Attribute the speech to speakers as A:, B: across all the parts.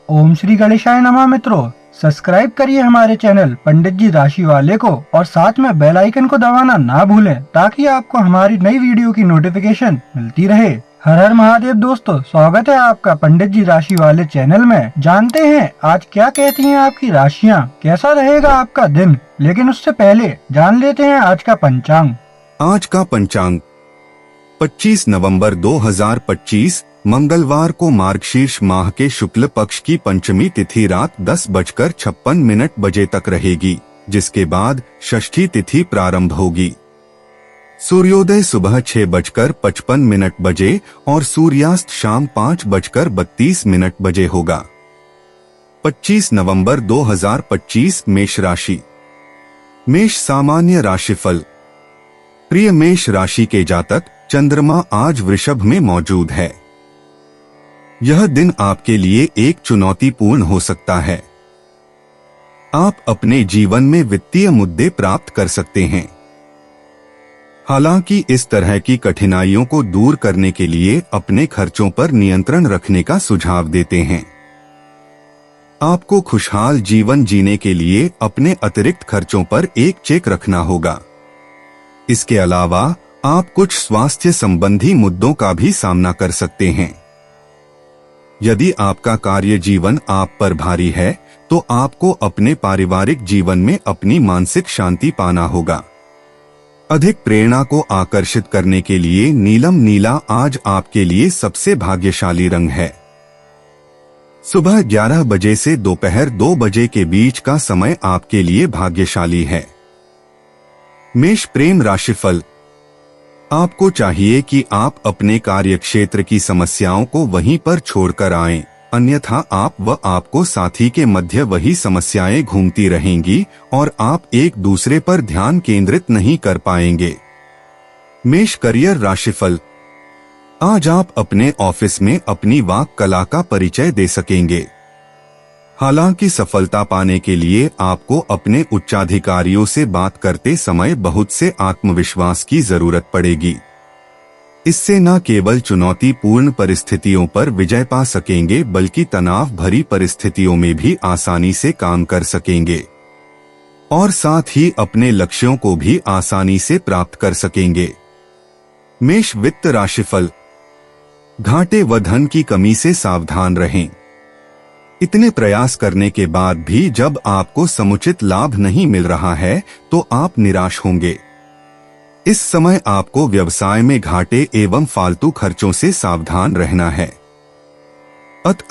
A: ओम श्री गणेशाय नमः। मित्रों, सब्सक्राइब करिए हमारे चैनल पंडित जी राशि वाले को और साथ में बेल आइकन को दबाना ना भूलें ताकि आपको हमारी नई वीडियो की नोटिफिकेशन मिलती रहे। हर हर महादेव दोस्तों, स्वागत है आपका पंडित जी राशि वाले चैनल में। जानते हैं आज क्या कहती हैं आपकी राशियां, कैसा रहेगा आपका दिन। लेकिन उससे पहले जान लेते हैं आज का पंचांग।
B: आज का पंचांग 25 नवंबर 2025 मंगलवार को मार्गशीर्ष माह के शुक्ल पक्ष की पंचमी तिथि रात 10:56 तक रहेगी, जिसके बाद षष्ठी तिथि प्रारंभ होगी। सूर्योदय सुबह 6:55 बजे और सूर्यास्त शाम 5:32 बजे होगा। 25 नवंबर 2025 मेष राशि। मेष सामान्य राशिफल। प्रिय मेष राशि के जातक, चंद्रमा आज वृषभ में मौजूद है। यह दिन आपके लिए एक चुनौतीपूर्ण हो सकता है। आप अपने जीवन में वित्तीय मुद्दे प्राप्त कर सकते हैं। हालांकि इस तरह की कठिनाइयों को दूर करने के लिए अपने खर्चों पर नियंत्रण रखने का सुझाव देते हैं। आपको खुशहाल जीवन जीने के लिए अपने अतिरिक्त खर्चों पर एक चेक रखना होगा। इसके अलावा आप कुछ स्वास्थ्य संबंधी मुद्दों का भी सामना कर सकते हैं। यदि आपका कार्य जीवन आप पर भारी है तो आपको अपने पारिवारिक जीवन में अपनी मानसिक शांति पाना होगा। अधिक प्रेरणा को आकर्षित करने के लिए नीलम नीला आज आपके लिए सबसे भाग्यशाली रंग है। सुबह 11 बजे से दोपहर 2 बजे के बीच का समय आपके लिए भाग्यशाली है। मेष प्रेम राशिफल। आपको चाहिए कि आप अपने कार्यक्षेत्र की समस्याओं को वहीं पर छोड़कर आएं, अन्यथा आप व आपको साथी के मध्य वही समस्याएं घूमती रहेंगी और आप एक दूसरे पर ध्यान केंद्रित नहीं कर पाएंगे। मेष करियर राशिफल। आज आप अपने ऑफिस में अपनी वाक कला का परिचय दे सकेंगे। हालांकि सफलता पाने के लिए आपको अपने उच्चाधिकारियों से बात करते समय बहुत से आत्मविश्वास की जरूरत पड़ेगी। इससे न केवल चुनौतीपूर्ण परिस्थितियों पर विजय पा सकेंगे बल्कि तनाव भरी परिस्थितियों में भी आसानी से काम कर सकेंगे और साथ ही अपने लक्ष्यों को भी आसानी से प्राप्त कर सकेंगे। मेष वित्त राशिफल। घाटे व धन की कमी से सावधान रहें। इतने प्रयास करने के बाद भी जब आपको समुचित लाभ नहीं मिल रहा है तो आप निराश होंगे। इस समय आपको व्यवसाय में घाटे एवं फालतू खर्चों से सावधान रहना है।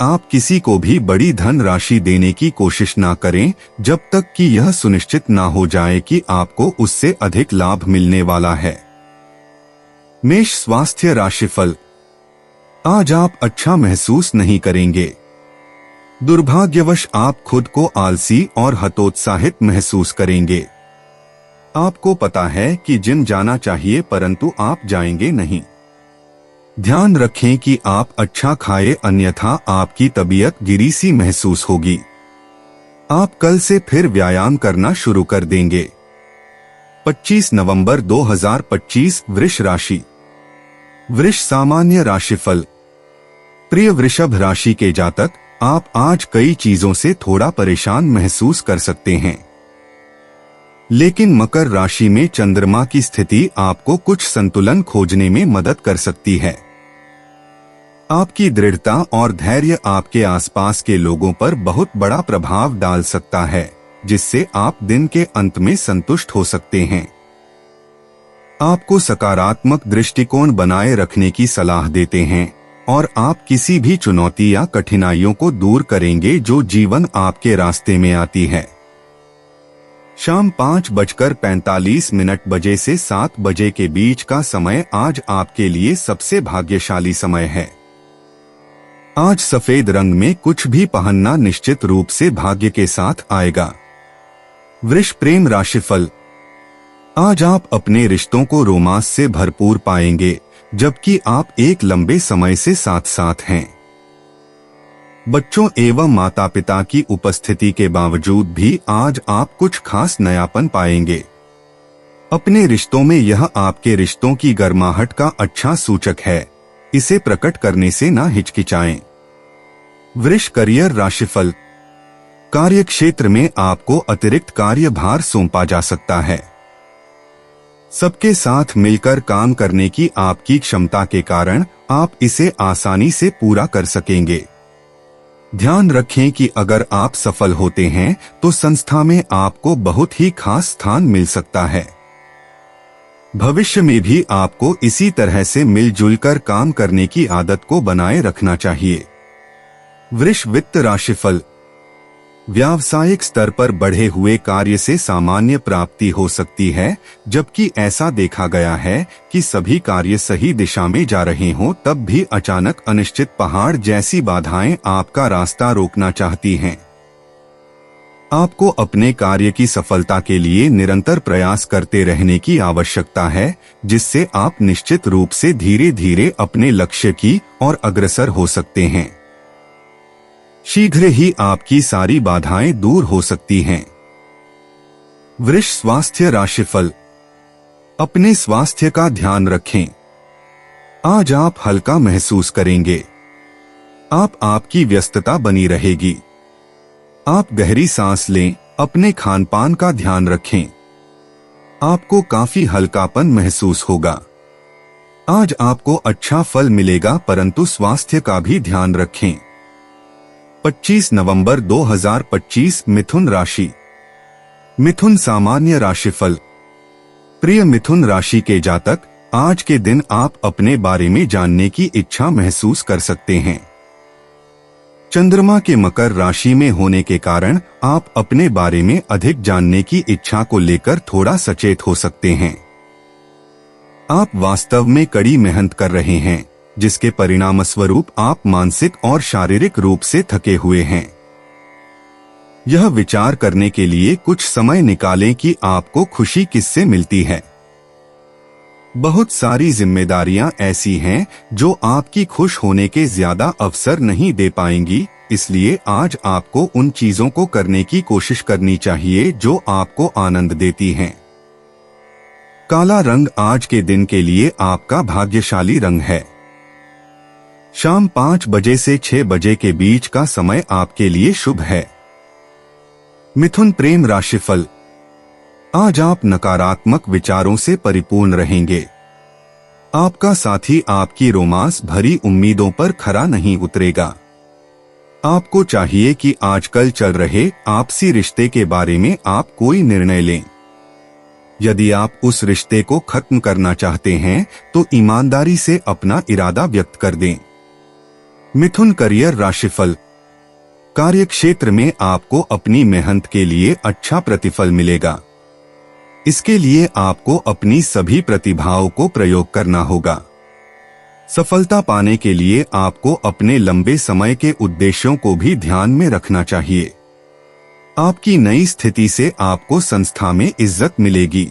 B: आप किसी को भी बड़ी धन राशि देने की कोशिश ना करें जब तक कि यह सुनिश्चित ना हो जाए कि आपको उससे अधिक लाभ मिलने वाला है। मेष स्वास्थ्य राशिफल। आज आप अच्छा महसूस नहीं करेंगे। दुर्भाग्यवश आप खुद को आलसी और हतोत्साहित महसूस करेंगे। आपको पता है कि जिम जाना चाहिए परंतु आप जाएंगे नहीं। ध्यान रखें कि आप अच्छा खाएं, अन्यथा आपकी तबीयत गिरी सी महसूस होगी। आप कल से फिर व्यायाम करना शुरू कर देंगे। 25 नवंबर 2025 वृष राशि। वृष सामान्य राशिफल। प्रिय वृषभ राशि के जातक, आप आज कई चीजों से थोड़ा परेशान महसूस कर सकते हैं। लेकिन मकर राशि में चंद्रमा की स्थिति आपको कुछ संतुलन खोजने में मदद कर सकती है। आपकी दृढ़ता और धैर्य आपके आसपास के लोगों पर बहुत बड़ा प्रभाव डाल सकता है, जिससे आप दिन के अंत में संतुष्ट हो सकते हैं। आपको सकारात्मक दृष्टिकोण बनाए रखने की सलाह देते हैं और आप किसी भी चुनौती या कठिनाइयों को दूर करेंगे जो जीवन आपके रास्ते में आती है। शाम 5:45 बजे से 7 बजे के बीच का समय आज आपके लिए सबसे भाग्यशाली समय है। आज सफेद रंग में कुछ भी पहनना निश्चित रूप से भाग्य के साथ आएगा। वृष प्रेम राशिफल। आज आप अपने रिश्तों को रोमांस से भरपूर पाएंगे, जबकि आप एक लंबे समय से साथ साथ हैं। बच्चों एवं माता पिता की उपस्थिति के बावजूद भी आज आप कुछ खास नयापन पाएंगे। अपने रिश्तों में यह आपके रिश्तों की गर्माहट का अच्छा सूचक है। इसे प्रकट करने से ना हिचकिचाएं। वृष करियर राशिफल। कार्य क्षेत्र में आपको अतिरिक्त कार्यभार सौंपा जा सकता है। सबके साथ मिलकर काम करने की आपकी क्षमता के कारण आप इसे आसानी से पूरा कर सकेंगे। ध्यान रखें कि अगर आप सफल होते हैं तो संस्था में आपको बहुत ही खास स्थान मिल सकता है। भविष्य में भी आपको इसी तरह से मिलजुल कर काम करने की आदत को बनाए रखना चाहिए। वृष वित्त राशिफल। व्यावसायिक स्तर पर बढ़े हुए कार्य से सामान्य प्राप्ति हो सकती है, जबकि ऐसा देखा गया है कि सभी कार्य सही दिशा में जा रहे हों तब भी अचानक अनिश्चित पहाड़ जैसी बाधाएं आपका रास्ता रोकना चाहती हैं। आपको अपने कार्य की सफलता के लिए निरंतर प्रयास करते रहने की आवश्यकता है, जिससे आप निश्चित रूप से धीरे धीरे अपने लक्ष्य की ओर अग्रसर हो सकते हैं। शीघ्र ही आपकी सारी बाधाएं दूर हो सकती हैं। वृष स्वास्थ्य राशिफल। अपने स्वास्थ्य का ध्यान रखें। आज आप हल्का महसूस करेंगे। आपकी व्यस्तता बनी रहेगी। आप गहरी सांस लें, अपने खानपान का ध्यान रखें। आपको काफी हल्कापन महसूस होगा। आज आपको अच्छा फल मिलेगा, परंतु स्वास्थ्य का भी ध्यान रखें। 25 नवंबर 2025 मिथुन राशि। मिथुन सामान्य राशिफल। प्रिय मिथुन राशि के जातक, आज के दिन आप अपने बारे में जानने की इच्छा महसूस कर सकते हैं। चंद्रमा के मकर राशि में होने के कारण आप अपने बारे में अधिक जानने की इच्छा को लेकर थोड़ा सचेत हो सकते हैं। आप वास्तव में कड़ी मेहनत कर रहे हैं, जिसके परिणामस्वरूप आप मानसिक और शारीरिक रूप से थके हुए हैं। यह विचार करने के लिए कुछ समय निकालें कि आपको खुशी किससे मिलती है। बहुत सारी जिम्मेदारियां ऐसी हैं जो आपकी खुश होने के ज्यादा अवसर नहीं दे पाएंगी, इसलिए आज आपको उन चीजों को करने की कोशिश करनी चाहिए जो आपको आनंद देती हैं। काला रंग आज के दिन के लिए आपका भाग्यशाली रंग है। शाम 5 बजे से 6 बजे के बीच का समय आपके लिए शुभ है। मिथुन प्रेम राशिफल। आज आप नकारात्मक विचारों से परिपूर्ण रहेंगे। आपका साथी आपकी रोमांस भरी उम्मीदों पर खरा नहीं उतरेगा। आपको चाहिए कि आजकल चल रहे आपसी रिश्ते के बारे में आप कोई निर्णय लें। यदि आप उस रिश्ते को खत्म करना चाहते हैं तो ईमानदारी से अपना इरादा व्यक्त कर दें। मिथुन करियर राशिफल। कार्य क्षेत्र में आपको अपनी मेहनत के लिए अच्छा प्रतिफल मिलेगा। इसके लिए आपको अपनी सभी प्रतिभाओं को प्रयोग करना होगा। सफलता पाने के लिए आपको अपने लंबे समय के उद्देश्यों को भी ध्यान में रखना चाहिए। आपकी नई स्थिति से आपको संस्था में इज्जत मिलेगी।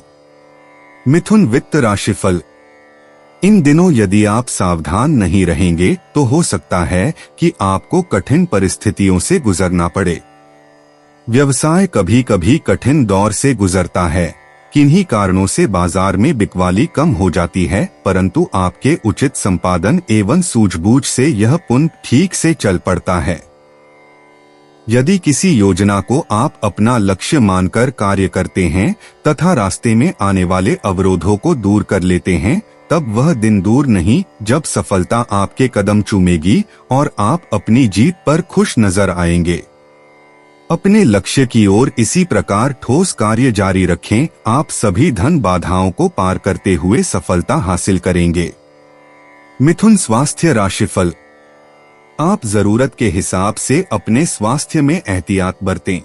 B: मिथुन वित्त राशिफल। इन दिनों यदि आप सावधान नहीं रहेंगे तो हो सकता है कि आपको कठिन परिस्थितियों से गुजरना पड़े। व्यवसाय कभी कभी कठिन दौर से गुजरता है। किन्हीं कारणों से बाजार में बिकवाली कम हो जाती है, परंतु आपके उचित संपादन एवं सूझबूझ से यह पुनः ठीक से चल पड़ता है। यदि किसी योजना को आप अपना लक्ष्य मानकर कार्य करते हैं तथा रास्ते में आने वाले अवरोधों को दूर कर लेते हैं, तब वह दिन दूर नहीं जब सफलता आपके कदम चूमेगी और आप अपनी जीत पर खुश नजर आएंगे। अपने लक्ष्य की ओर इसी प्रकार ठोस कार्य जारी रखें। आप सभी धन बाधाओं को पार करते हुए सफलता हासिल करेंगे। मिथुन स्वास्थ्य राशिफल। आप जरूरत के हिसाब से अपने स्वास्थ्य में एहतियात बरतें।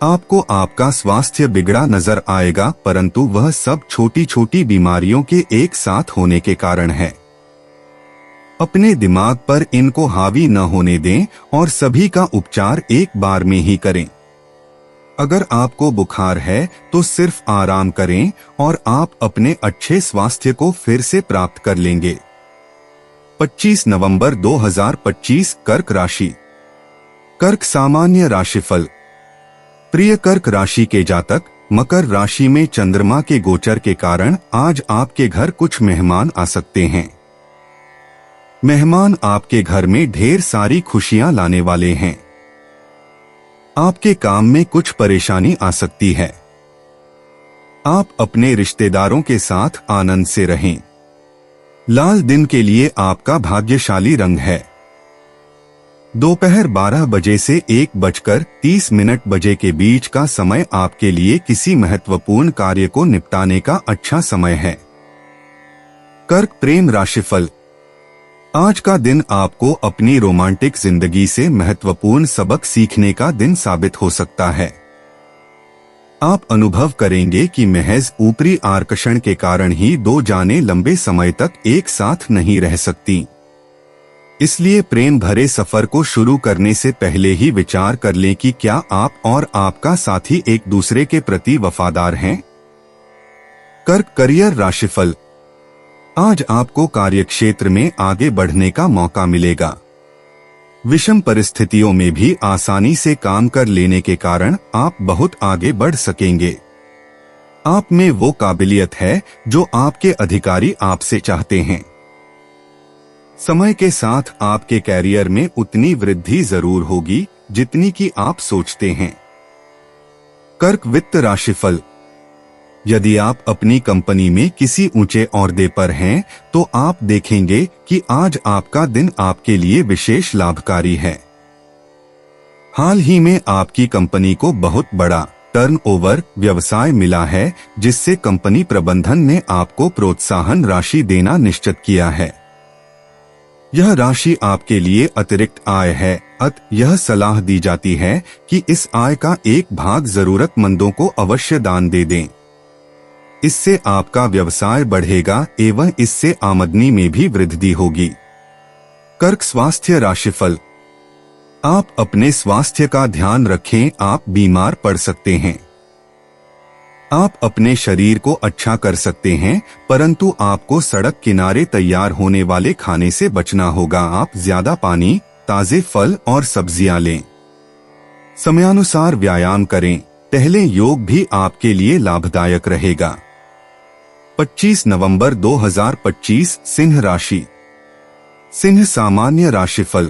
B: आपको आपका स्वास्थ्य बिगड़ा नजर आएगा, परंतु वह सब छोटी छोटी बीमारियों के एक साथ होने के कारण है। अपने दिमाग पर इनको हावी न होने दें और सभी का उपचार एक बार में ही करें। अगर आपको बुखार है तो सिर्फ आराम करें और आप अपने अच्छे स्वास्थ्य को फिर से प्राप्त कर लेंगे। 25 नवंबर 2025 कर्क राशि। कर्क सामान्य राशिफल। प्रिय कर्क राशि के जातक, मकर राशि में चंद्रमा के गोचर के कारण आज आपके घर कुछ मेहमान आ सकते हैं। मेहमान आपके घर में ढेर सारी खुशियां लाने वाले हैं। आपके काम में कुछ परेशानी आ सकती है। आप अपने रिश्तेदारों के साथ आनंद से रहें। लाल दिन के लिए आपका भाग्यशाली रंग है। दोपहर 12 बजे से 1:30 बजे के बीच का समय आपके लिए किसी महत्वपूर्ण कार्य को निपटाने का अच्छा समय है। कर्क प्रेम राशिफल। आज का दिन आपको अपनी रोमांटिक जिंदगी से महत्वपूर्ण सबक सीखने का दिन साबित हो सकता है। आप अनुभव करेंगे कि महज ऊपरी आकर्षण के कारण ही दो जानें लंबे समय तक एक साथ नहीं रह सकती। इसलिए प्रेम भरे सफर को शुरू करने से पहले ही विचार कर लें कि क्या आप और आपका साथी एक दूसरे के प्रति वफादार हैं। कर्क करियर राशिफल। आज आपको कार्यक्षेत्र में आगे बढ़ने का मौका मिलेगा। विषम परिस्थितियों में भी आसानी से काम कर लेने के कारण आप बहुत आगे बढ़ सकेंगे। आप में वो काबिलियत है जो आपके अधिकारी आपसे चाहते हैं। समय के साथ आपके कैरियर में उतनी वृद्धि जरूर होगी जितनी कि आप सोचते हैं। कर्क वित्त राशिफल। यदि आप अपनी कंपनी में किसी ऊंचे ओहदे पर हैं, तो आप देखेंगे कि आज आपका दिन आपके लिए विशेष लाभकारी है। हाल ही में आपकी कंपनी को बहुत बड़ा टर्नओवर व्यवसाय मिला है, जिससे कंपनी प्रबंधन ने आपको प्रोत्साहन राशि देना निश्चित किया है। यह राशि आपके लिए अतिरिक्त आय है, अतः यह सलाह दी जाती है कि इस आय का एक भाग जरूरतमंदों को अवश्य दान दे दें। इससे आपका व्यवसाय बढ़ेगा एवं इससे आमदनी में भी वृद्धि होगी। कर्क स्वास्थ्य राशिफल। आप अपने स्वास्थ्य का ध्यान रखें, आप बीमार पड़ सकते हैं। आप अपने शरीर को अच्छा कर सकते हैं, परंतु आपको सड़क किनारे तैयार होने वाले खाने से बचना होगा। आप ज्यादा पानी, ताजे फल और सब्जियां लें। समयानुसार व्यायाम करें, टहलें। योग भी आपके लिए लाभदायक रहेगा। 25 नवंबर 2025 सिंह राशि। सिंह सामान्य राशिफल।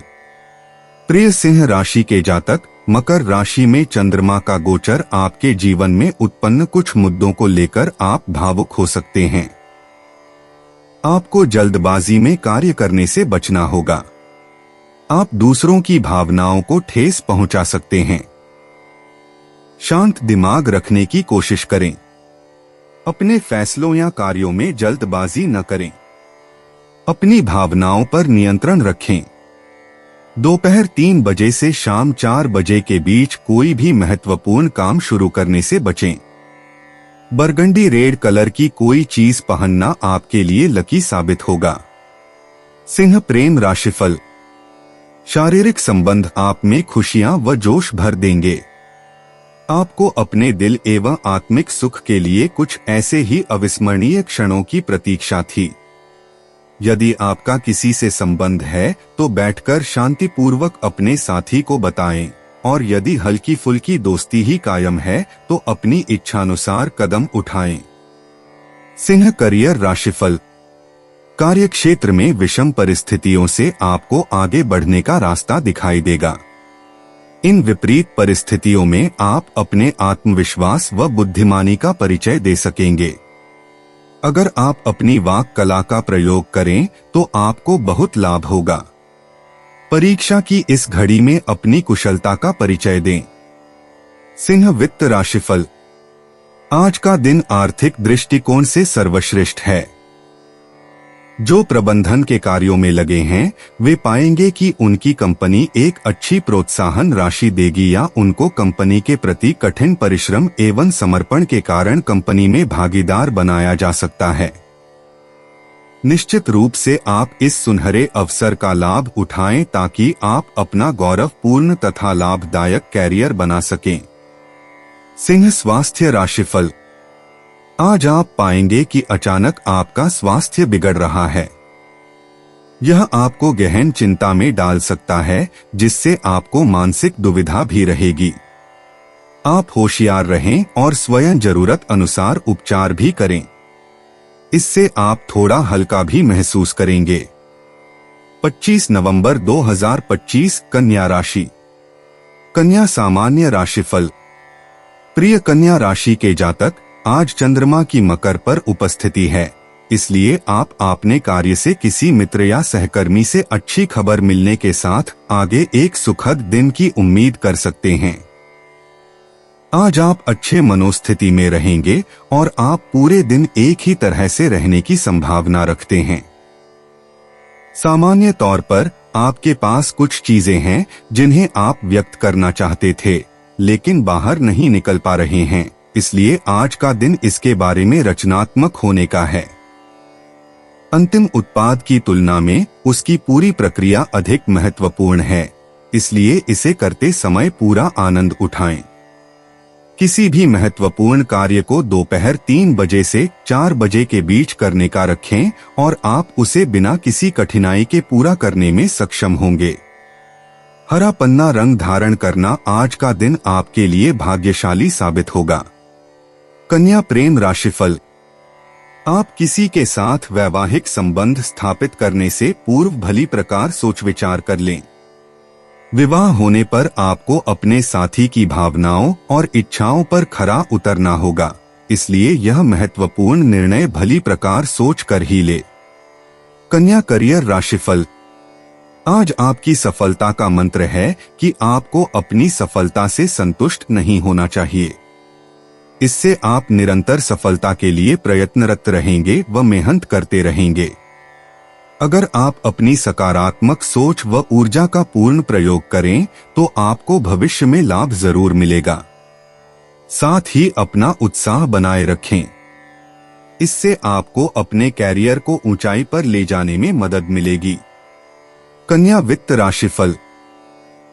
B: प्रिय सिंह राशि के जातक, मकर राशि में चंद्रमा का गोचर आपके जीवन में उत्पन्न कुछ मुद्दों को लेकर आप भावुक हो सकते हैं। आपको जल्दबाजी में कार्य करने से बचना होगा। आप दूसरों की भावनाओं को ठेस पहुंचा सकते हैं। शांत दिमाग रखने की कोशिश करें। अपने फैसलों या कार्यों में जल्दबाजी न करें। अपनी भावनाओं पर नियंत्रण रखें। दोपहर 3 बजे से शाम 4 बजे के बीच कोई भी महत्वपूर्ण काम शुरू करने से बचें। बरगंडी रेड कलर की कोई चीज पहनना आपके लिए लकी साबित होगा। सिंह प्रेम राशिफल। शारीरिक संबंध आप में खुशियां व जोश भर देंगे। आपको अपने दिल एवं आत्मिक सुख के लिए कुछ ऐसे ही अविस्मरणीय क्षणों की प्रतीक्षा थी। यदि आपका किसी से संबंध है तो बैठकर शांतिपूर्वक अपने साथी को बताएं, और यदि हल्की फुल्की दोस्ती ही कायम है तो अपनी इच्छानुसार कदम उठाएं। सिंह करियर राशिफल। कार्यक्षेत्र में विषम परिस्थितियों से आपको आगे बढ़ने का रास्ता दिखाई देगा। इन विपरीत परिस्थितियों में आप अपने आत्मविश्वास व बुद्धिमानी का परिचय दे सकेंगे। अगर आप अपनी वाक कला का प्रयोग करें तो आपको बहुत लाभ होगा। परीक्षा की इस घड़ी में अपनी कुशलता का परिचय दें। सिंह वित्त राशिफल। आज का दिन आर्थिक दृष्टिकोण से सर्वश्रेष्ठ है। जो प्रबंधन के कार्यों में लगे हैं वे पाएंगे कि उनकी कंपनी एक अच्छी प्रोत्साहन राशि देगी, या उनको कंपनी के प्रति कठिन परिश्रम एवं समर्पण के कारण कंपनी में भागीदार बनाया जा सकता है। निश्चित रूप से आप इस सुनहरे अवसर का लाभ उठाएं ताकि आप अपना गौरवपूर्ण तथा लाभदायक कैरियर बना सकें। सिंह स्वास्थ्य राशिफल। आज आप पाएंगे कि अचानक आपका स्वास्थ्य बिगड़ रहा है। यह आपको गहन चिंता में डाल सकता है, जिससे आपको मानसिक दुविधा भी रहेगी। आप होशियार रहें और स्वयं जरूरत अनुसार उपचार भी करें। इससे आप थोड़ा हल्का भी महसूस करेंगे। 25 नवंबर 2025 कन्या राशि। कन्या सामान्य राशिफल। प्रिय कन्या राशि के जातक, आज चंद्रमा की मकर पर उपस्थिति है, इसलिए आप अपने कार्य से किसी मित्र या सहकर्मी से अच्छी खबर मिलने के साथ आगे एक सुखद दिन की उम्मीद कर सकते हैं। आज आप अच्छे मनोस्थिति में रहेंगे और आप पूरे दिन एक ही तरह से रहने की संभावना रखते हैं। सामान्य तौर पर आपके पास कुछ चीजें हैं जिन्हें आप व्यक्त करना चाहते थे, लेकिन बाहर नहीं निकल पा रहे हैं, इसलिए आज का दिन इसके बारे में रचनात्मक होने का है। अंतिम उत्पाद की तुलना में उसकी पूरी प्रक्रिया अधिक महत्वपूर्ण है, इसलिए इसे करते समय पूरा आनंद उठाएं। किसी भी महत्वपूर्ण कार्य को दोपहर 3 बजे से 4 बजे के बीच करने का रखें और आप उसे बिना किसी कठिनाई के पूरा करने में सक्षम होंगे। हरा पन्ना रंग धारण करना आज का दिन आपके लिए भाग्यशाली साबित होगा। कन्या प्रेम राशिफल। आप किसी के साथ वैवाहिक संबंध स्थापित करने से पूर्व भली प्रकार सोच विचार कर लें। विवाह होने पर आपको अपने साथी की भावनाओं और इच्छाओं पर खरा उतरना होगा, इसलिए यह महत्वपूर्ण निर्णय भली प्रकार सोच कर ही ले। कन्या करियर राशिफल। आज आपकी सफलता का मंत्र है कि आपको अपनी सफलता से संतुष्ट नहीं होना चाहिए। इससे आप निरंतर सफलता के लिए प्रयत्नरत रहेंगे व मेहनत करते रहेंगे। अगर आप अपनी सकारात्मक सोच व ऊर्जा का पूर्ण प्रयोग करें तो आपको भविष्य में लाभ जरूर मिलेगा। साथ ही अपना उत्साह बनाए रखें, इससे आपको अपने कैरियर को ऊंचाई पर ले जाने में मदद मिलेगी। कन्या वित्त राशिफल।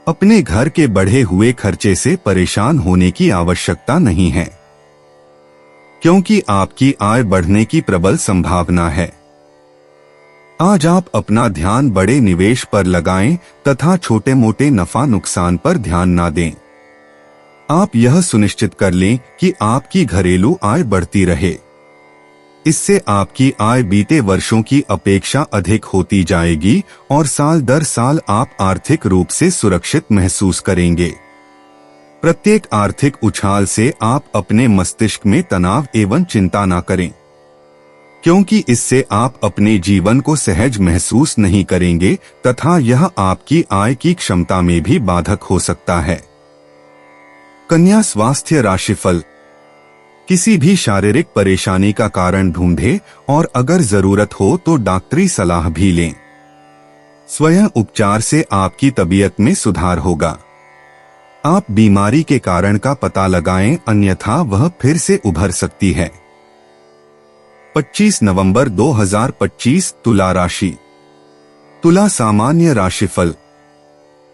B: अपने घर के बढ़े हुए खर्चे से परेशान होने की आवश्यकता नहीं है, क्योंकि आपकी आय बढ़ने की प्रबल संभावना है। आज आप अपना ध्यान बड़े निवेश पर लगाएं तथा छोटे मोटे नफा नुकसान पर ध्यान ना दें। आप यह सुनिश्चित कर लें कि आपकी घरेलू आय बढ़ती रहे। इससे आपकी आय बीते वर्षों की अपेक्षा अधिक होती जाएगी और साल दर साल आप आर्थिक रूप से सुरक्षित महसूस करेंगे। प्रत्येक आर्थिक उछाल से आप अपने मस्तिष्क में तनाव एवं चिंता ना करें, क्योंकि इससे आप अपने जीवन को सहज महसूस नहीं करेंगे तथा यह आपकी आय की क्षमता में भी बाधक हो सकता है। कन्या स्वास्थ्य राशिफल। किसी भी शारीरिक परेशानी का कारण ढूंढें और अगर जरूरत हो तो डॉक्टरी सलाह भी लें। स्वयं उपचार से आपकी तबीयत में सुधार होगा। आप बीमारी के कारण का पता लगाएं, अन्यथा वह फिर से उभर सकती है। 25 नवंबर 2025 तुला राशि। तुला सामान्य राशिफल।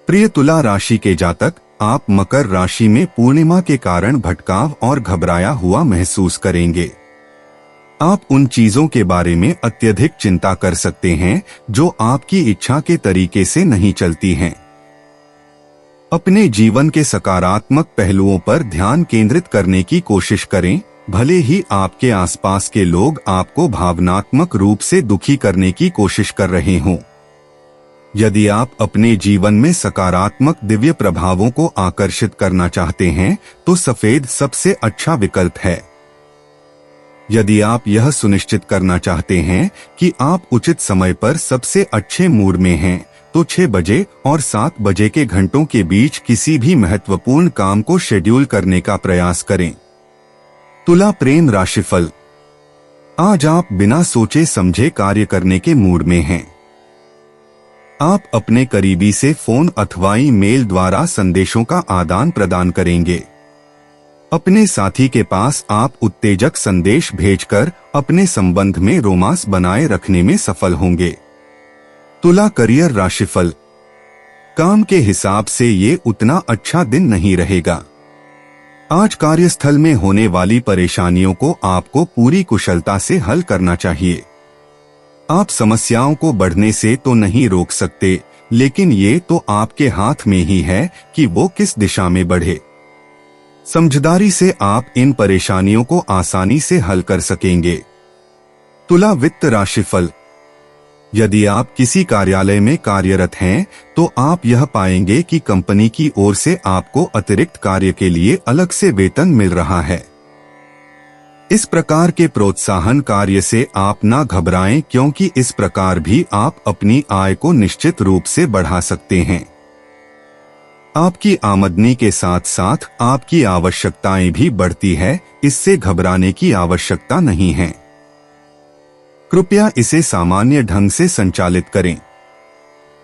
B: प्रिय तुला राशि के जातक, आप मकर राशि में पूर्णिमा के कारण भटकाव और घबराया हुआ महसूस करेंगे। आप उन चीजों के बारे में अत्यधिक चिंता कर सकते हैं जो आपकी इच्छा के तरीके से नहीं चलती हैं। अपने जीवन के सकारात्मक पहलुओं पर ध्यान केंद्रित करने की कोशिश करें, भले ही आपके आसपास के लोग आपको भावनात्मक रूप से दुखी करने की कोशिश कर रहे हों। यदि आप अपने जीवन में सकारात्मक दिव्य प्रभावों को आकर्षित करना चाहते हैं तो सफेद सबसे अच्छा विकल्प है। यदि आप यह सुनिश्चित करना चाहते हैं कि आप उचित समय पर सबसे अच्छे मूड में हैं, तो 6 बजे और 7 बजे के घंटों के बीच किसी भी महत्वपूर्ण काम को शेड्यूल करने का प्रयास करें। तुला प्रेम राशिफल। आज आप बिना सोचे समझे कार्य करने के मूड में हैं। आप अपने करीबी से फोन अथवा ईमेल द्वारा संदेशों का आदान प्रदान करेंगे। अपने साथी के पास आप उत्तेजक संदेश भेजकर अपने संबंध में रोमांस बनाए रखने में सफल होंगे। तुला करियर राशिफल। काम के हिसाब से ये उतना अच्छा दिन नहीं रहेगा। आज कार्यस्थल में होने वाली परेशानियों को आपको पूरी कुशलता से हल करना चाहिए। आप समस्याओं को बढ़ने से तो नहीं रोक सकते, लेकिन ये तो आपके हाथ में ही है कि वो किस दिशा में बढ़े। समझदारी से आप इन परेशानियों को आसानी से हल कर सकेंगे। तुला वित्त राशिफल। यदि आप किसी कार्यालय में कार्यरत हैं, तो आप यह पाएंगे कि कंपनी की ओर से आपको अतिरिक्त कार्य के लिए अलग से वेतन मिल रहा है। इस प्रकार के प्रोत्साहन कार्य से आप ना घबराएं, क्योंकि इस प्रकार भी आप अपनी आय को निश्चित रूप से बढ़ा सकते हैं। आपकी आमदनी के साथ साथ आपकी आवश्यकताएं भी बढ़ती है, इससे घबराने की आवश्यकता नहीं है। कृपया इसे सामान्य ढंग से संचालित करें।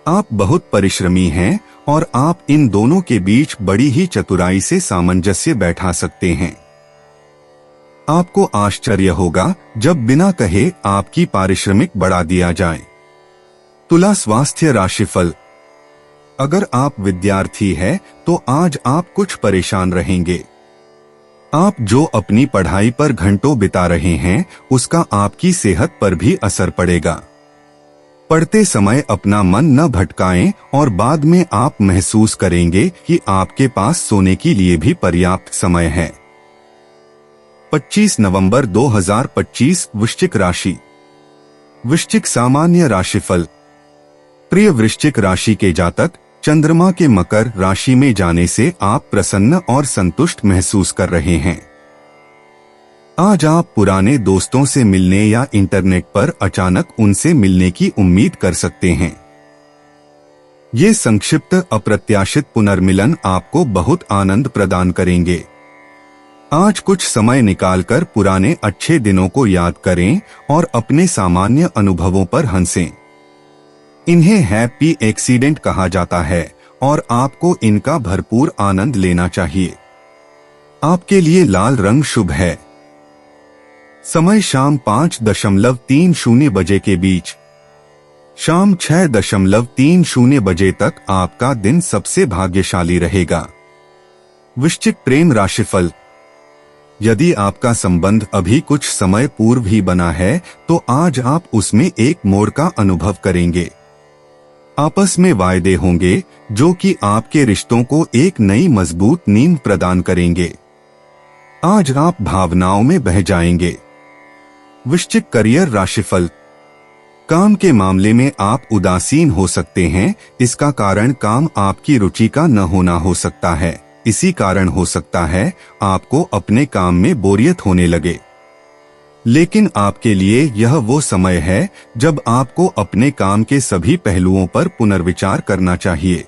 B: आप बहुत परिश्रमी हैं और आप इन दोनों के बीच बड़ी ही चतुराई से सामंजस्य बैठा सकते हैं। आपको आश्चर्य होगा जब बिना कहे आपकी पारिश्रमिक बढ़ा दिया जाए। तुला स्वास्थ्य राशिफल। अगर आप विद्यार्थी हैं, तो आज आप कुछ परेशान रहेंगे। आप जो अपनी पढ़ाई पर घंटों बिता रहे हैं, उसका आपकी सेहत पर भी असर पड़ेगा। पढ़ते समय अपना मन न भटकाएं और बाद में आप महसूस करेंगे कि आपके पास सोने के लिए भी पर्याप्त समय है। 25 नवंबर 2025 वृश्चिक राशि। वृश्चिक सामान्य राशिफल। प्रिय वृश्चिक राशि के जातक, चंद्रमा के मकर राशि में जाने से आप प्रसन्न और संतुष्ट महसूस कर रहे हैं। आज आप पुराने दोस्तों से मिलने या इंटरनेट पर अचानक उनसे मिलने की उम्मीद कर सकते हैं। ये संक्षिप्त अप्रत्याशित पुनर्मिलन आपको बहुत आनंद प्रदान करेंगे। आज कुछ समय निकालकर पुराने अच्छे दिनों को याद करें और अपने सामान्य अनुभवों पर हंसें। इन्हें हैप्पी एक्सीडेंट कहा जाता है और आपको इनका भरपूर आनंद लेना चाहिए। आपके लिए लाल रंग शुभ है। समय शाम 5:30 बजे के बीच। शाम 6:30 बजे तक आपका दिन सबसे भाग्यशाली रहेगा। वृश्चिक प्रेम राशिफल। यदि आपका संबंध अभी कुछ समय पूर्व ही बना है, तो आज आप उसमें एक मोड़ का अनुभव करेंगे। आपस में वायदे होंगे जो कि आपके रिश्तों को एक नई मजबूत नींव प्रदान करेंगे। आज आप भावनाओं में बह जाएंगे। वृश्चिक करियर राशिफल। काम के मामले में आप उदासीन हो सकते हैं। इसका कारण काम आपकी रुचि का न होना हो सकता है। इसी कारण हो सकता है आपको अपने काम में बोरियत होने लगे। लेकिन आपके लिए यह वो समय है जब आपको अपने काम के सभी पहलुओं पर पुनर्विचार करना चाहिए।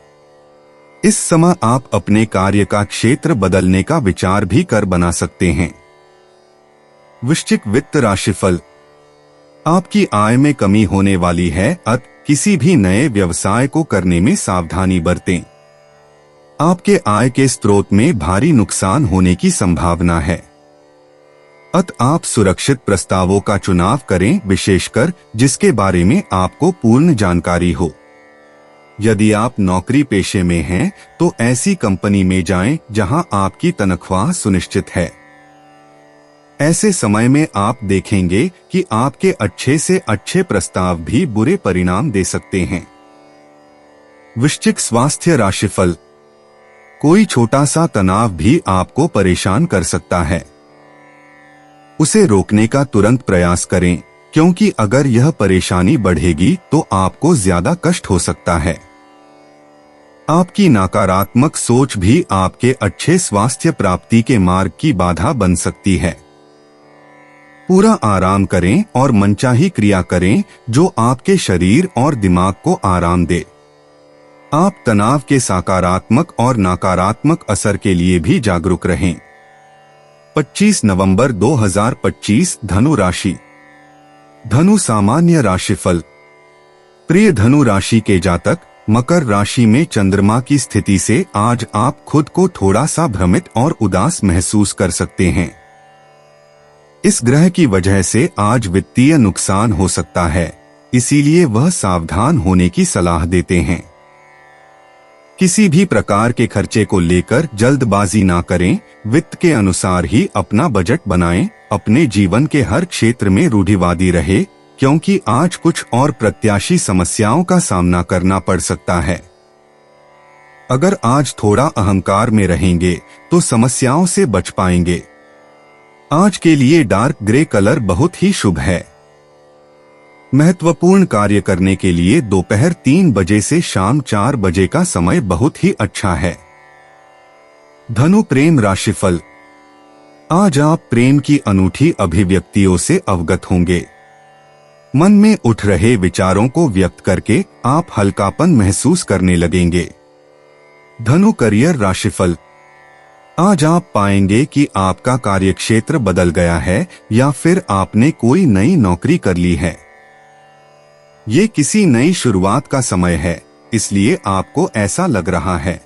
B: इस समय आप अपने कार्य का क्षेत्र बदलने का विचार भी कर बना सकते हैं। वृश्चिक वित्त राशिफल। आपकी आय में कमी होने वाली है, अतः किसी भी नए व्यवसाय को करने में सावधानी बरतें। आपके आय के स्रोत में भारी नुकसान होने की संभावना है, अतः आप सुरक्षित प्रस्तावों का चुनाव करें, विशेषकर जिसके बारे में आपको पूर्ण जानकारी हो। यदि आप नौकरी पेशे में हैं, तो ऐसी कंपनी में जाएं जहां आपकी तनख्वाह सुनिश्चित है। ऐसे समय में आप देखेंगे कि आपके अच्छे से अच्छे प्रस्ताव भी बुरे परिणाम दे सकते हैं। वृश्चिक स्वास्थ्य राशिफल। कोई छोटा सा तनाव भी आपको परेशान कर सकता है। उसे रोकने का तुरंत प्रयास करें, क्योंकि अगर यह परेशानी बढ़ेगी तो आपको ज्यादा कष्ट हो सकता है। आपकी नकारात्मक सोच भी आपके अच्छे स्वास्थ्य प्राप्ति के मार्ग की बाधा बन सकती है। पूरा आराम करें और मनचाही क्रिया करें जो आपके शरीर और दिमाग को आराम दे। आप तनाव के सकारात्मक और नकारात्मक असर के लिए भी जागरूक रहें। 25 नवंबर 2025 धनु राशि। धनु सामान्य राशिफल। प्रिय धनु राशि के जातक, मकर राशि में चंद्रमा की स्थिति से आज आप खुद को थोड़ा सा भ्रमित और उदास महसूस कर सकते हैं। इस ग्रह की वजह से आज वित्तीय नुकसान हो सकता है, इसीलिए वह सावधान होने की सलाह देते हैं। किसी भी प्रकार के खर्चे को लेकर जल्दबाजी ना करें, वित्त के अनुसार ही अपना बजट बनाएं, अपने जीवन के हर क्षेत्र में रूढ़िवादी रहे, क्योंकि आज कुछ और प्रत्याशी समस्याओं का सामना करना पड़ सकता है। अगर आज थोड़ा अहंकार में रहेंगे तो समस्याओं से बच पाएंगे। आज के लिए डार्क ग्रे कलर बहुत ही शुभ है। महत्वपूर्ण कार्य करने के लिए दोपहर 3 बजे से शाम 4 बजे का समय बहुत ही अच्छा है। धनु प्रेम राशिफल। आज आप प्रेम की अनूठी अभिव्यक्तियों से अवगत होंगे। मन में उठ रहे विचारों को व्यक्त करके आप हल्कापन महसूस करने लगेंगे। धनु करियर राशिफल। आज आप पाएंगे कि आपका कार्यक्षेत्र बदल गया है या फिर आपने कोई नई नौकरी कर ली है। ये किसी नई शुरुआत का समय है, इसलिए आपको ऐसा लग रहा है।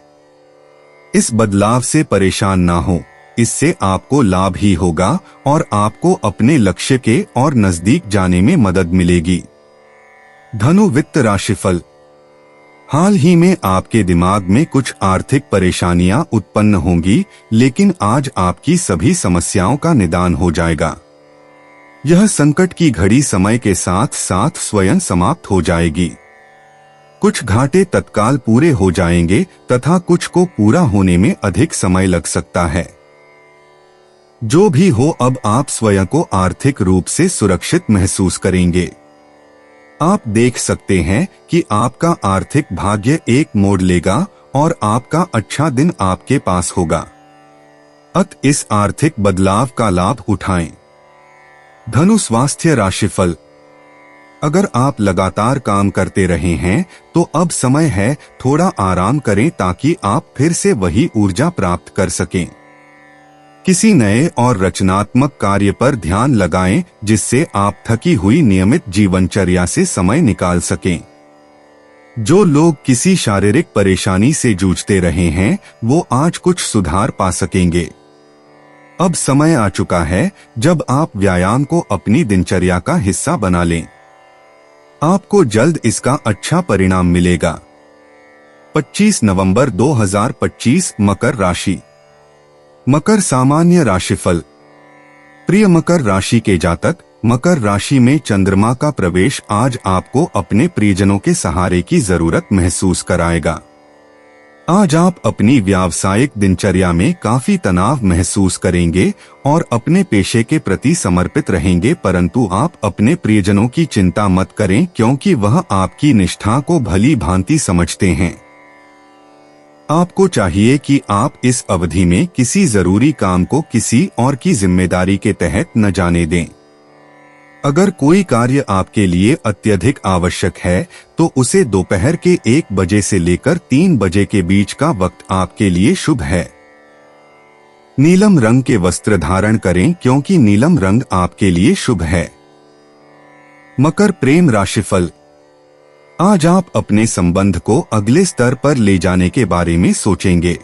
B: इस बदलाव से परेशान ना हो, इससे आपको लाभ ही होगा और आपको अपने लक्ष्य के और नजदीक जाने में मदद मिलेगी। धनु वित्त राशिफल। हाल ही में आपके दिमाग में कुछ आर्थिक परेशानियां उत्पन्न होंगी, लेकिन आज आपकी सभी समस्याओं का निदान हो जाएगा। यह संकट की घड़ी समय के साथ साथ स्वयं समाप्त हो जाएगी। कुछ घाटे तत्काल पूरे हो जाएंगे तथा कुछ को पूरा होने में अधिक समय लग सकता है। जो भी हो, अब आप स्वयं को आर्थिक रूप से सुरक्षित महसूस करेंगे। आप देख सकते हैं कि आपका आर्थिक भाग्य एक मोड़ लेगा और आपका अच्छा दिन आपके पास होगा। अतः इस आर्थिक बदलाव का लाभ उठाएं। धनु स्वास्थ्य राशिफल। अगर आप लगातार काम करते रहे हैं तो अब समय है थोड़ा आराम करें ताकि आप फिर से वही ऊर्जा प्राप्त कर सकें। किसी नए और रचनात्मक कार्य पर ध्यान लगाएं जिससे आप थकी हुई नियमित जीवनचर्या से समय निकाल सकें। जो लोग किसी शारीरिक परेशानी से जूझते रहे हैं वो आज कुछ सुधार पा सकेंगे। अब समय आ चुका है जब आप व्यायाम को अपनी दिनचर्या का हिस्सा बना लें। आपको जल्द इसका अच्छा परिणाम मिलेगा। 25 नवंबर 2025 मकर राशि। मकर सामान्य राशिफल। प्रिय मकर राशि के जातक, मकर राशि में चंद्रमा का प्रवेश आज आपको अपने प्रियजनों के सहारे की जरूरत महसूस कराएगा। आज आप अपनी व्यावसायिक दिनचर्या में काफी तनाव महसूस करेंगे और अपने पेशे के प्रति समर्पित रहेंगे, परंतु आप अपने प्रियजनों की चिंता मत करें क्योंकि वह आपकी निष्ठा को भली भांति समझते हैं। आपको चाहिए कि आप इस अवधि में किसी जरूरी काम को किसी और की जिम्मेदारी के तहत न जाने दें। अगर कोई कार्य आपके लिए अत्यधिक आवश्यक है तो उसे दोपहर के 1 बजे से लेकर 3 बजे के बीच का वक्त आपके लिए शुभ है। नीलम रंग के वस्त्र धारण करें क्योंकि नीलम रंग आपके लिए शुभ है। मकर प्रेम राशिफल। आज आप अपने संबंध को अगले स्तर पर ले जाने के बारे में सोचेंगे।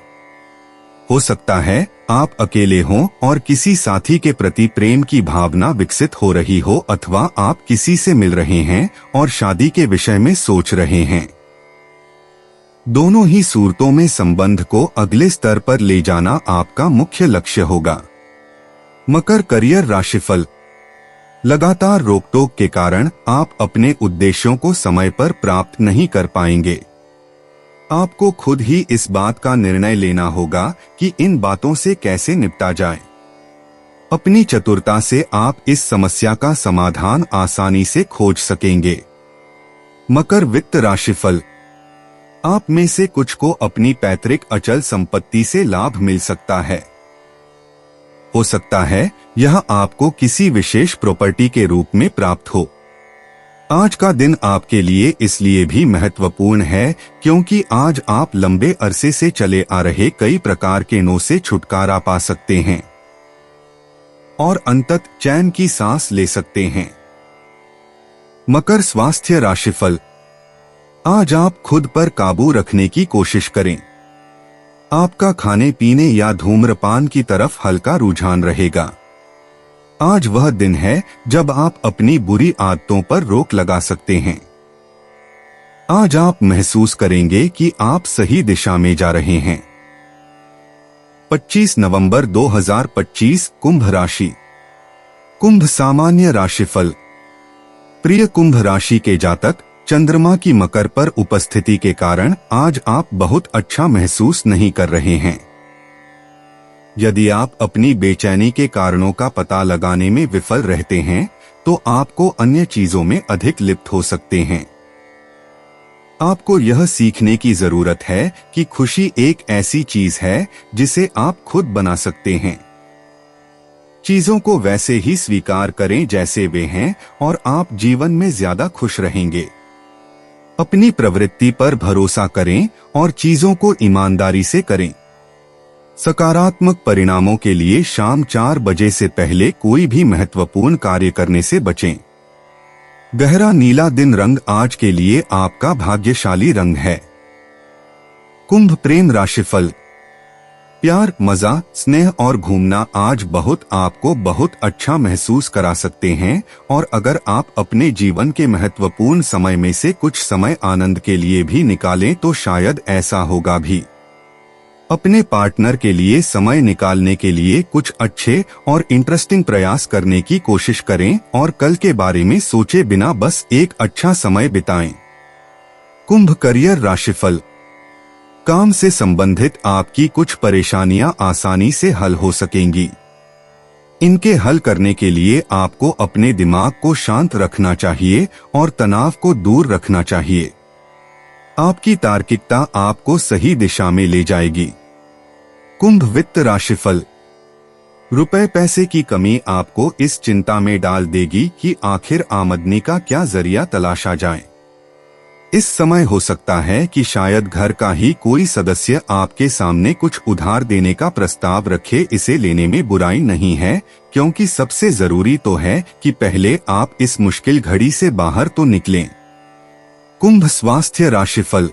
B: हो सकता है आप अकेले हों और किसी साथी के प्रति प्रेम की भावना विकसित हो रही हो, अथवा आप किसी से मिल रहे हैं और शादी के विषय में सोच रहे हैं। दोनों ही सूरतों में संबंध को अगले स्तर पर ले जाना आपका मुख्य लक्ष्य होगा। मकर करियर राशिफल। लगातार रोकटोक के कारण आप अपने उद्देश्यों को समय पर प्राप्त नहीं कर पाएंगे। आपको खुद ही इस बात का निर्णय लेना होगा कि इन बातों से कैसे निपटा जाए। अपनी चतुरता से आप इस समस्या का समाधान आसानी से खोज सकेंगे। मकर वित्त राशिफल। आप में से कुछ को अपनी पैतृक अचल संपत्ति से लाभ मिल सकता है। हो सकता है यह आपको किसी विशेष प्रॉपर्टी के रूप में प्राप्त हो। आज का दिन आपके लिए इसलिए भी महत्वपूर्ण है क्योंकि आज आप लंबे अरसे से चले आ रहे कई प्रकार के नो से छुटकारा पा सकते हैं और अंतत चैन की सांस ले सकते हैं। मकर स्वास्थ्य राशिफल। आज आप खुद पर काबू रखने की कोशिश करें। आपका खाने पीने या धूम्रपान की तरफ हल्का रुझान रहेगा। आज वह दिन है जब आप अपनी बुरी आदतों पर रोक लगा सकते हैं। आज आप महसूस करेंगे कि आप सही दिशा में जा रहे हैं। 25 नवंबर 2025 कुंभ राशि। कुंभ सामान्य राशिफल। प्रिय कुंभ राशि के जातक, चंद्रमा की मकर पर उपस्थिति के कारण आज आप बहुत अच्छा महसूस नहीं कर रहे हैं। यदि आप अपनी बेचैनी के कारणों का पता लगाने में विफल रहते हैं तो आपको अन्य चीजों में अधिक लिप्त हो सकते हैं। आपको यह सीखने की जरूरत है कि खुशी एक ऐसी चीज है जिसे आप खुद बना सकते हैं। चीजों को वैसे ही स्वीकार करें जैसे वे हैं और आप जीवन में ज्यादा खुश रहेंगे। अपनी प्रवृत्ति पर भरोसा करें और चीजों को ईमानदारी से करें। सकारात्मक परिणामों के लिए शाम 4 बजे से पहले कोई भी महत्वपूर्ण कार्य करने से बचें। गहरा नीला दिन रंग आज के लिए आपका भाग्यशाली रंग है। कुंभ प्रेम राशिफल। प्यार, मजा, स्नेह और घूमना आज आपको बहुत अच्छा महसूस करा सकते हैं और अगर आप अपने जीवन के महत्वपूर्ण समय में से कुछ समय आनंद के लिए भी निकालें तो शायद ऐसा होगा भी। अपने पार्टनर के लिए समय निकालने के लिए कुछ अच्छे और इंटरेस्टिंग प्रयास करने की कोशिश करें और कल के बारे में सोचे बिना बस एक अच्छा समय बिताएं। कुंभ करियर राशिफल। काम से संबंधित आपकी कुछ परेशानियां आसानी से हल हो सकेंगी। इनके हल करने के लिए आपको अपने दिमाग को शांत रखना चाहिए और तनाव को दूर रखना चाहिए। आपकी तार्किकता आपको सही दिशा में ले जाएगी। कुंभ वित्त राशिफल। रुपए पैसे की कमी आपको इस चिंता में डाल देगी कि आखिर आमदनी का क्या जरिया तलाशा जाए। इस समय हो सकता है कि शायद घर का ही कोई सदस्य आपके सामने कुछ उधार देने का प्रस्ताव रखे। इसे लेने में बुराई नहीं है, क्योंकि सबसे जरूरी तो है कि पहले आप इस मुश्किल घड़ी से बाहर तो निकलें। कुंभ स्वास्थ्य राशिफल।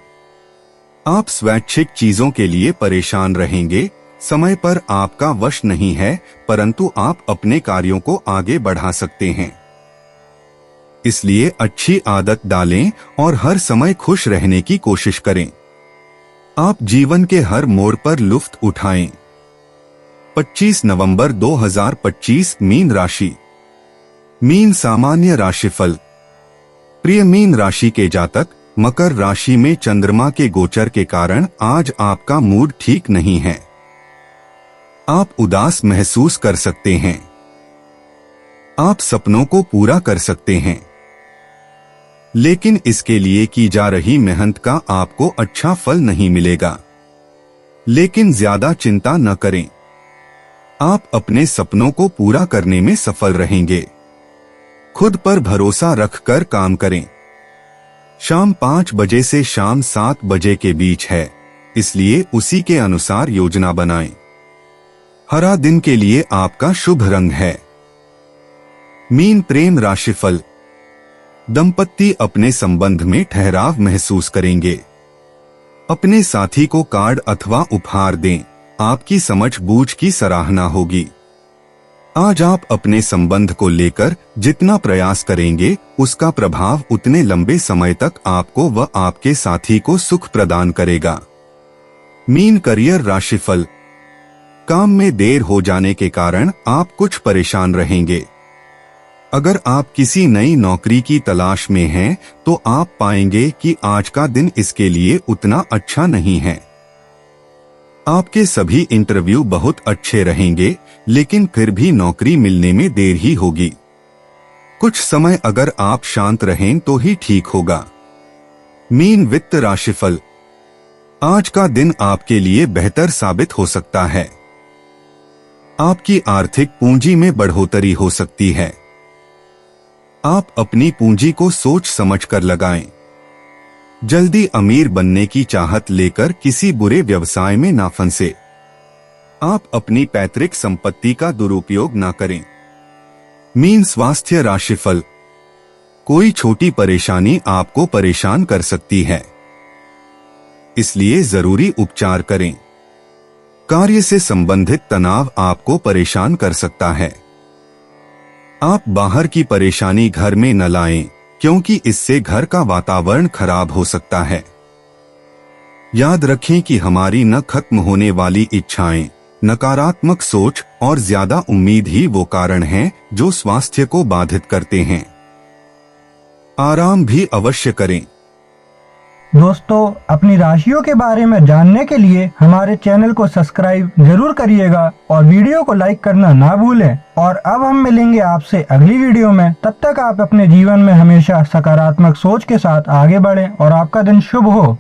B: आप स्वैच्छिक चीजों के लिए परेशान रहेंगे। समय पर आपका वश नहीं है, परंतु आप अपने कार्यों को आगे बढ़ा सकते हैं। इसलिए अच्छी आदत डालें और हर समय खुश रहने की कोशिश करें। आप जीवन के हर मोड़ पर लुत्फ उठाएं। 25 नवंबर 2025 मीन राशि। मीन सामान्य राशिफल। प्रिय मीन राशि के जातक, मकर राशि में चंद्रमा के गोचर के कारण आज आपका मूड ठीक नहीं है। आप उदास महसूस कर सकते हैं। आप सपनों को पूरा कर सकते हैं, लेकिन इसके लिए की जा रही मेहनत का आपको अच्छा फल नहीं मिलेगा। लेकिन ज्यादा चिंता न करें, आप अपने सपनों को पूरा करने में सफल रहेंगे। खुद पर भरोसा रखकर काम करें। शाम 5 बजे से शाम 7 बजे के बीच है, इसलिए उसी के अनुसार योजना बनाएं। हरा दिन के लिए आपका शुभ रंग है। मीन प्रेम राशिफल। दंपत्ति अपने संबंध में ठहराव महसूस करेंगे। अपने साथी को कार्ड अथवा उपहार दें। आपकी समझबूझ की सराहना होगी। आज आप अपने संबंध को लेकर जितना प्रयास करेंगे, उसका प्रभाव उतने लंबे समय तक आपको व आपके साथी को सुख प्रदान करेगा। मीन करियर राशिफल। काम में देर हो जाने के कारण आप कुछ परेशान रहेंगे। अगर आप किसी नई नौकरी की तलाश में हैं, तो आप पाएंगे कि आज का दिन इसके लिए उतना अच्छा नहीं है। आपके सभी इंटरव्यू बहुत अच्छे रहेंगे, लेकिन फिर भी नौकरी मिलने में देर ही होगी। कुछ समय अगर आप शांत रहें तो ही ठीक होगा। मीन वित्त राशिफल। आज का दिन आपके लिए बेहतर साबित हो सकता है। आपकी आर्थिक पूंजी में बढ़ोतरी हो सकती है। आप अपनी पूंजी को सोच समझकर लगाएं। जल्दी अमीर बनने की चाहत लेकर किसी बुरे व्यवसाय में ना फंसे। आप अपनी पैतृक संपत्ति का दुरुपयोग ना करें। मीन स्वास्थ्य राशिफल। कोई छोटी परेशानी आपको परेशान कर सकती है, इसलिए जरूरी उपचार करें। कार्य से संबंधित तनाव आपको परेशान कर सकता है। आप बाहर की परेशानी घर में न लाएं, क्योंकि इससे घर का वातावरण खराब हो सकता है। याद रखें कि हमारी न खत्म होने वाली इच्छाएं, नकारात्मक सोच और ज्यादा उम्मीद ही वो कारण हैं जो स्वास्थ्य को बाधित करते हैं। आराम भी अवश्य करें।
A: दोस्तों, अपनी राशियों के बारे में जानने के लिए हमारे चैनल को सब्सक्राइब जरूर करिएगा और वीडियो को लाइक करना ना भूलें। और अब हम मिलेंगे आपसे अगली वीडियो में। तब तक आप अपने जीवन में हमेशा सकारात्मक सोच के साथ आगे बढ़ें और आपका दिन शुभ हो।